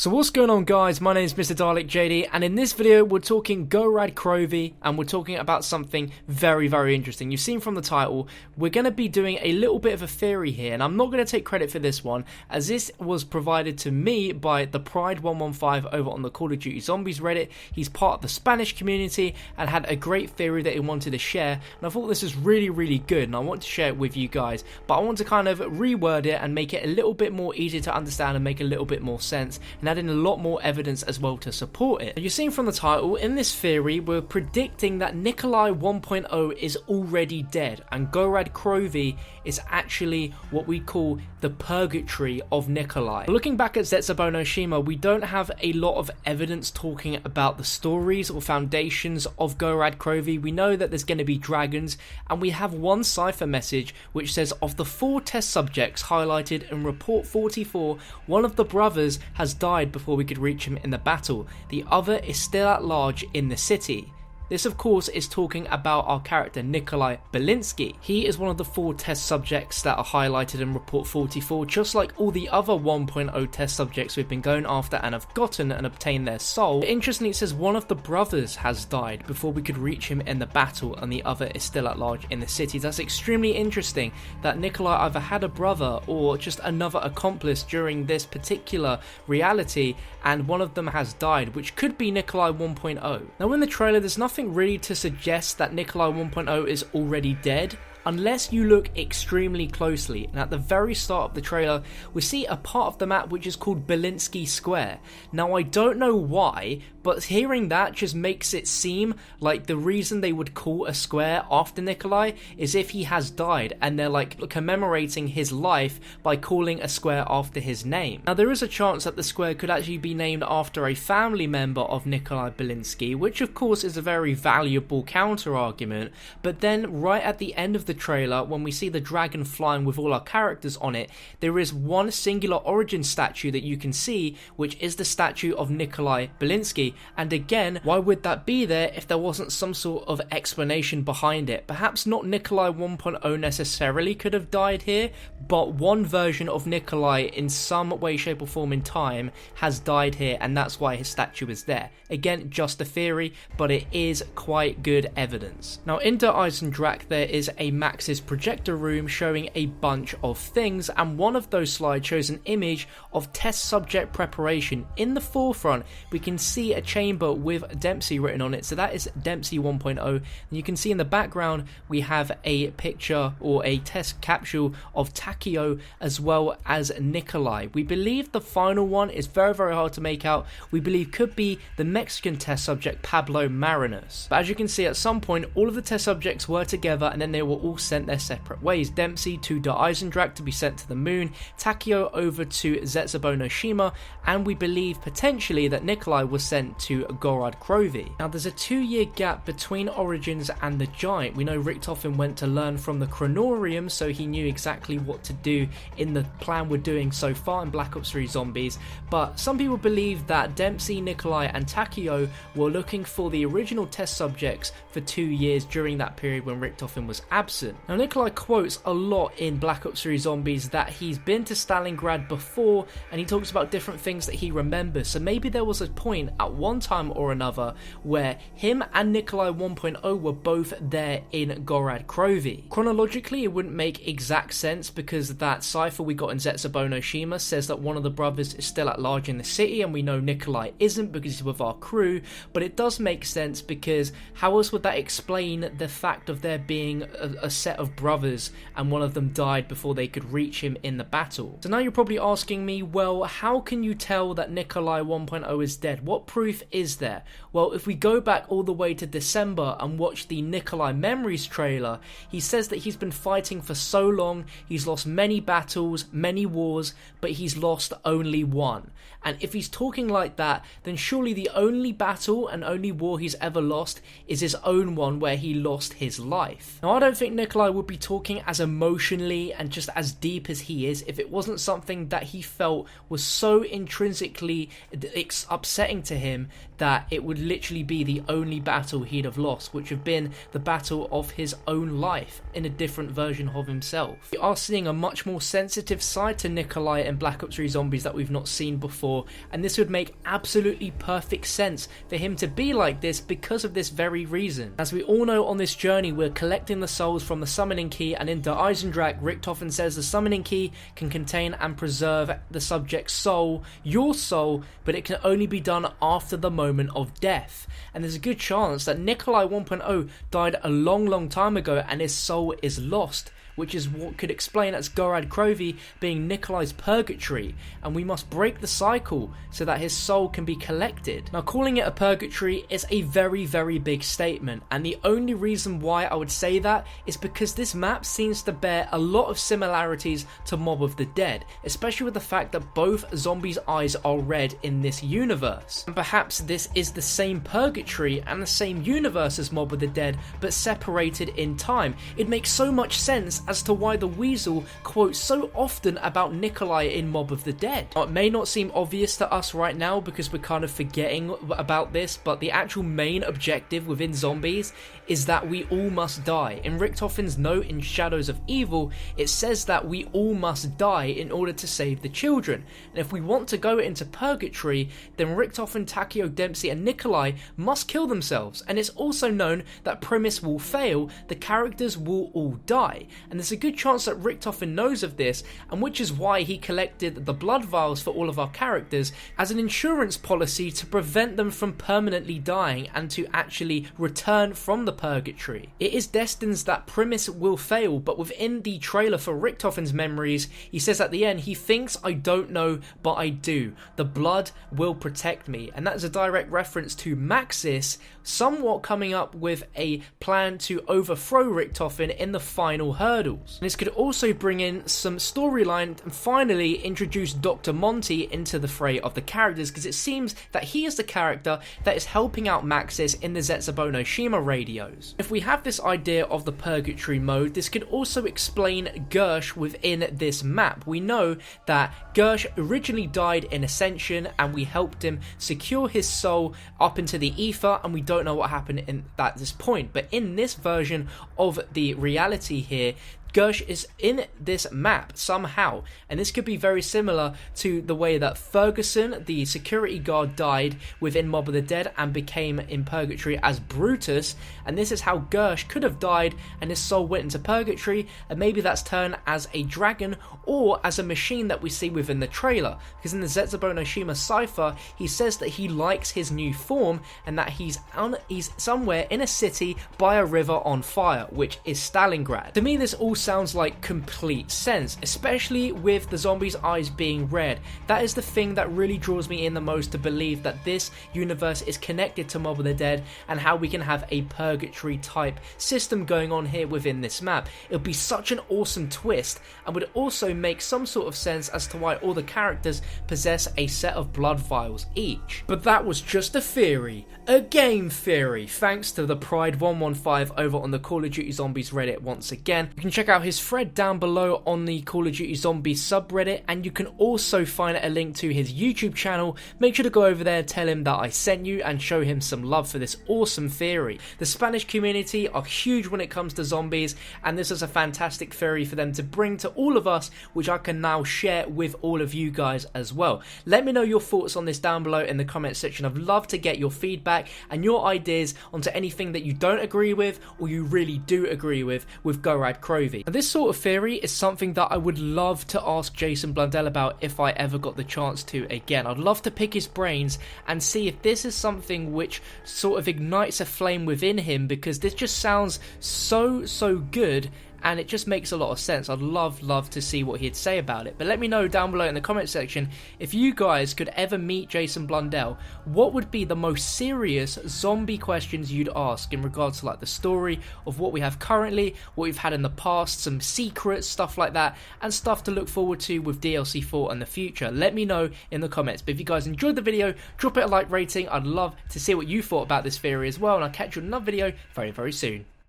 So what's going on, guys? My name is Mr. Dalek JD, and in this video we're talking Gorod Krovi, and we're talking about something very interesting. You've seen from the title, we're going to be doing a little bit of a theory here, and I'm not going to take credit for this one, as this was provided to me by the Pride115 over on the Call of Duty Zombies Reddit. He's part of the Spanish community and had a great theory that he wanted to share, and I thought this was really good, and I want to share it with you guys, but I want to kind of reword it and make it a little bit more easy to understand and make a little bit more sense, and add in a lot more evidence as well to support it. You've seen from the title, in this theory we're predicting that Nikolai 1.0 is already dead, and Gorod Krovi is actually what we call the Purgatory of Nikolai. Looking back at Zetsubou no Shima, we don't have a lot of evidence talking about the stories or foundations of Gorod Krovi. We know that there's going to be dragons, and we have one cipher message which says, of the 4 test subjects highlighted in report 44, one of the brothers has died before we could reach him in the battle. The other is still at large in the city. This of course is talking about our character Nikolai Belinsky. He is one of the 4 test subjects that are highlighted in report 44, just like all the other 1.0 test subjects we've been going after and have gotten and obtained their soul. Interestingly, it says one of the brothers has died before we could reach him in the battle, and the other is still at large in the city. That's extremely interesting that Nikolai either had a brother or just another accomplice during this particular reality, and one of them has died, which could be Nikolai 1.0. Now in the trailer there's nothing really to suggest that Nikolai 1.0 is already dead, unless you look extremely closely, and at the very start of the trailer we see a part of the map which is called Belinsky Square. Now I don't know why, but hearing that just makes it seem like the reason they would call a square after Nikolai is if he has died, and they're like commemorating his life by calling a square after his name. Now there is a chance that the square could actually be named after a family member of Nikolai Belinsky, which of course is a very valuable counter argument, but then right at the end of the trailer, when we see the dragon flying with all our characters on it, there is one singular origin statue that you can see, which is the statue of Nikolai Belinsky. And again, why would that be there if there wasn't some sort of explanation behind it? Perhaps not Nikolai 1.0 necessarily could have died here, but one version of Nikolai in some way, shape or form in time has died here, and that's why his statue is there. Again, just a theory, but it is quite good evidence. Now in Der Eisendrache there is a Max's projector room showing a bunch of things, and one of those slides shows an image of test subject preparation. In the forefront we can see a chamber with Dempsey written on it, so that is Dempsey 1.0, and you can see in the background we have a picture or a test capsule of Takio as well as Nikolai. We believe the final one is very hard to make out. We believe could be the Mexican test subject Pablo Marinos, but as you can see at some point all of the test subjects were together and then they were all sent their separate ways. Dempsey to Der Eisendrache to be sent to the moon, Takio over to Zetsubou no Shima, and we believe potentially that Nikolai was sent to Gorod Krovi. Now there's a 2-year gap between Origins and the Giant. We know Richtofen went to learn from the Chronorium, so he knew exactly what to do in the plan we're doing so far in Black Ops 3 Zombies, but some people believe that Dempsey, Nikolai and Takio were looking for the original test subjects for 2 years during that period when Richtofen was absent. Now Nikolai quotes a lot in Black Ops 3 Zombies that he's been to Stalingrad before, and he talks about different things that he remembers, so maybe there was a point at one time or another where him and Nikolai 1.0 were both there in Gorod Krovi. Chronologically it wouldn't make exact sense because that cipher we got in Zetsubou no Shima says that one of the brothers is still at large in the city, and we know Nikolai isn't because he's with our crew, but it does make sense because how else would that explain the fact of there being a set of brothers and one of them died before they could reach him in the battle? So now you're probably asking me, well, how can you tell that Nikolai 1.0 is dead? What proof is there? Well, if we go back all the way to December and watch the Nikolai Memories trailer, he says that he's been fighting for so long, he's lost many battles, many wars, but he's lost only one. And if he's talking like that, then surely the only battle and only war he's ever lost is his own one where he lost his life. Now I don't think Nikolai would be talking as emotionally and just as deep as he is if it wasn't something that he felt was so intrinsically upsetting to him that it would literally be the only battle he'd have lost, which have been the battle of his own life in a different version of himself. We are seeing a much more sensitive side to Nikolai in Black Ops 3 Zombies that we've not seen before, and this would make absolutely perfect sense for him to be like this because of this very reason. As we all know, on this journey we're collecting the souls from the summoning key, and in Der Eisendrache, Richtofen says the summoning key can contain and preserve the subject's soul, your soul, but it can only be done after the moment of death. And there's a good chance that Nikolai 1.0 died a long time ago and his soul is lost, which is what could explain as Gorod Krovi being Nikolai's purgatory, and we must break the cycle so that his soul can be collected. Now, calling it a purgatory is a very big statement, and the only reason why I would say that is because this map seems to bear a lot of similarities to Mob of the Dead, especially with the fact that both zombies' eyes are red in this universe. And perhaps this is the same purgatory and the same universe as Mob of the Dead, but separated in time. It makes so much sense as to why the Weasel quotes so often about Nikolai in Mob of the Dead. Now, it may not seem obvious to us right now because we're kind of forgetting about this, but the actual main objective within zombies is that we all must die. In Richtofen's note in Shadows of Evil, it says that we all must die in order to save the children. And if we want to go into purgatory, then Richtofen, Takeo, Dempsey and Nikolai must kill themselves. And it's also known that premise will fail, the characters will all die. And there's a good chance that Richtofen knows of this, and which is why he collected the blood vials for all of our characters as an insurance policy to prevent them from permanently dying and to actually return from the purgatory. It is destined that premise will fail, but within the trailer for Richtofen's memories, he says at the end, he thinks I don't know, but I do. The blood will protect me. And that is a direct reference to Maxis somewhat coming up with a plan to overthrow Richtofen in the final hurdles. And this could also bring in some storyline and finally introduce Dr. Monty into the fray of the characters, because it seems that he is the character that is helping out Maxis in the Zetsubo no Shima radios. If we have this idea of the purgatory mode, this could also explain Gersh within this map. We know that Gersh originally died in Ascension and we helped him secure his soul up into the ether, and we don't know what happened at this point, but in this version of the reality here, Gersh is in this map somehow, and this could be very similar to the way that Ferguson, the security guard, died within Mob of the Dead and became in purgatory as Brutus, and this is how Gersh could have died and his soul went into purgatory, and maybe that's turned as a dragon or as a machine that we see within the trailer, because in the Zetsubo no Shima cipher he says that he likes his new form and that he's somewhere in a city by a river on fire, which is Stalingrad. To me, this all sounds like complete sense, especially with the zombies' eyes being red. That is the thing that really draws me in the most to believe that this universe is connected to Mob of the Dead and how we can have a purgatory type system going on here within this map. It would be such an awesome twist and would also make some sort of sense as to why all the characters possess a set of blood vials each. But that was just a theory, a game theory, thanks to the Pride115 over on the Call of Duty Zombies Reddit once again. You can check out his thread down below on the Call of Duty Zombies subreddit, and you can also find a link to his YouTube channel. Make sure to go over there, tell him that I sent you, and show him some love for this awesome theory. The Spanish community are huge when it comes to zombies, and this is a fantastic theory for them to bring to all of us, which I can now share with all of you guys as well. Let me know your thoughts on this down below in the comment section. I'd love to get your feedback and your ideas onto anything that you don't agree with or you really do agree with Gorod Krovi. Now, this sort of theory is something that I would love to ask Jason Blundell about if I ever got the chance to again. I'd love to pick his brains and see if this is something which sort of ignites a flame within him, because this just sounds so good and it just makes a lot of sense. I'd love to see what he'd say about it. But let me know down below in the comment section, if you guys could ever meet Jason Blundell, what would be the most serious zombie questions you'd ask in regards to like the story of what we have currently, what we've had in the past, some secrets, stuff like that, and stuff to look forward to with DLC 4 in the future. Let me know in the comments. But if you guys enjoyed the video, drop it a like rating. I'd love to see what you thought about this theory as well, and I'll catch you in another video very soon.